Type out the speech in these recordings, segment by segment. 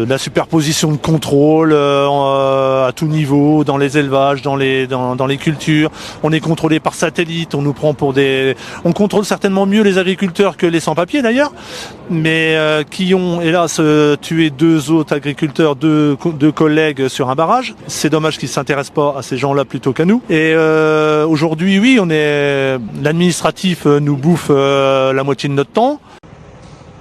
La superposition de contrôle à tout niveau, dans les élevages, dans les cultures. On est contrôlé par satellite, on nous prend pour des... On contrôle certainement mieux les agriculteurs que les sans-papiers d'ailleurs, mais qui ont, hélas, tué 2 autres agriculteurs, deux collègues sur un barrage. C'est dommage qu'ils ne s'intéressent pas à ces gens-là plutôt qu'à nous. Et aujourd'hui, oui, l'administratif nous bouffe la moitié de notre temps.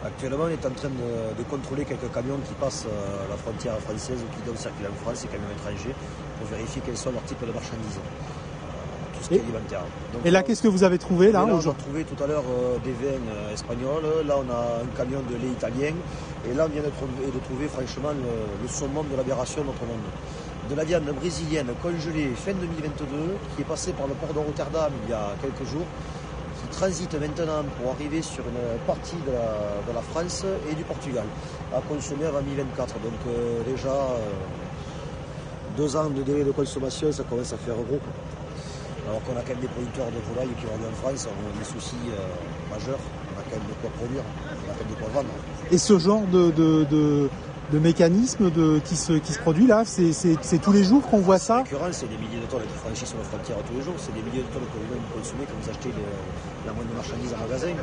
Actuellement, on est en train de contrôler quelques camions qui passent la frontière française ou qui doivent circuler en France, et camions étrangers, pour vérifier quels sont leurs types de marchandises. Tout ce qui est alimentaire. Donc, et là, qu'est-ce que vous avez trouvé là on a trouvé tout à l'heure des vins espagnols, là on a un camion de lait italien, et là on vient de trouver franchement le summum de l'aberration de notre monde. De la viande brésilienne congelée fin 2022, qui est passée par le port de Rotterdam il y a quelques jours, qui transite maintenant pour arriver sur une partie de la France et du Portugal, à consommer avant 2024. Donc déjà, 2 ans de délai de consommation, ça commence à faire gros. Alors qu'on a quand même des producteurs de volailles qui vendent en France, on a des soucis majeurs, on a quand même de quoi produire, on a quand même de quoi vendre. Et ce genre de mécanisme qui se produit là, c'est tous les jours qu'on voit ça? En l'occurrence, c'est des milliers de tonnes qui franchissent nos frontières tous les jours, c'est des milliers de tonnes que vous-même consommez quand vous achetez la moindre marchandise en magasin.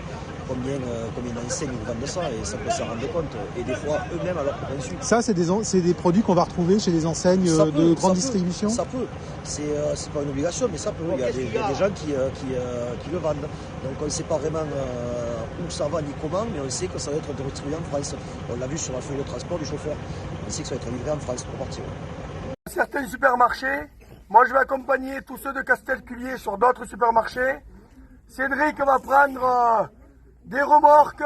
Combien d'enseignes vous vendent ça, et ça peut s'en rendre compte, et des fois eux-mêmes alors que bien sûr. Ça, c'est des produits qu'on va retrouver chez les enseignes de grande distribution? Ça peut, c'est pas une obligation, mais ça peut. Il y a des gens qui le vendent. Donc on ne sait pas vraiment où ça va ni comment, mais on sait que ça va être distribué en France. On l'a vu sur la feuille de transport du chauffeur. On sait que ça va être livré en France pour partir. Certains supermarchés, moi je vais accompagner tous ceux de Castelculier sur d'autres supermarchés. Cédric va prendre des remorques,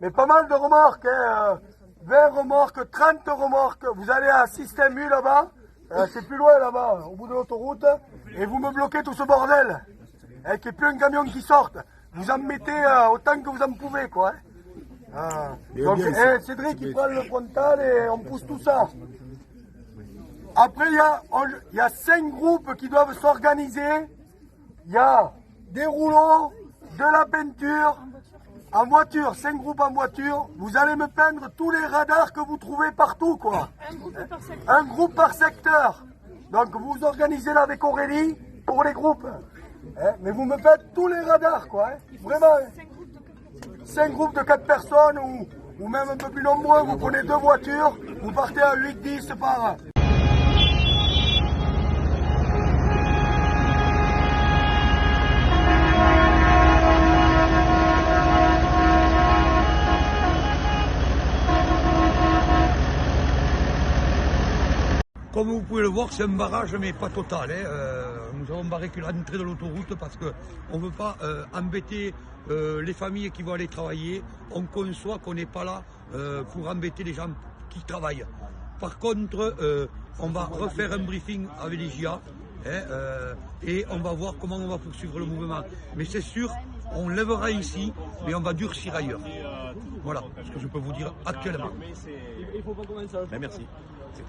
mais pas mal de remorques, 20 remorques, 30 remorques. Vous allez à Système U là-bas, c'est plus loin là-bas, au bout de l'autoroute, et vous me bloquez tout ce bordel, qu'il n'y ait plus un camion qui sorte. Vous en mettez autant que vous en pouvez, quoi. Donc, Cédric il prend le frontal et on pousse tout ça. Après, il y a 5 groupes qui doivent s'organiser. Il y a des rouleaux, de la peinture, en voiture, 5 groupes en voiture. Vous allez me peindre tous les radars que vous trouvez partout, quoi. Un groupe par secteur. Donc vous vous organisez là avec Aurélie pour les groupes. Mais vous me faites tous les radars, quoi. Vraiment. 5 groupes de 4 personnes ou même un peu plus nombreux. Vous prenez 2 voitures, vous partez à 8-10 par... Comme vous pouvez le voir, c'est un barrage, mais pas total. Nous avons barré que l'entrée de l'autoroute parce qu'on ne veut pas embêter les familles qui vont aller travailler. On conçoit qu'on n'est pas là pour embêter les gens qui travaillent. Par contre, on va refaire un briefing avec les JA et on va voir comment on va poursuivre le mouvement. Mais c'est sûr, on lèvera ici, mais on va durcir ailleurs. Voilà ce que je peux vous dire actuellement. Merci.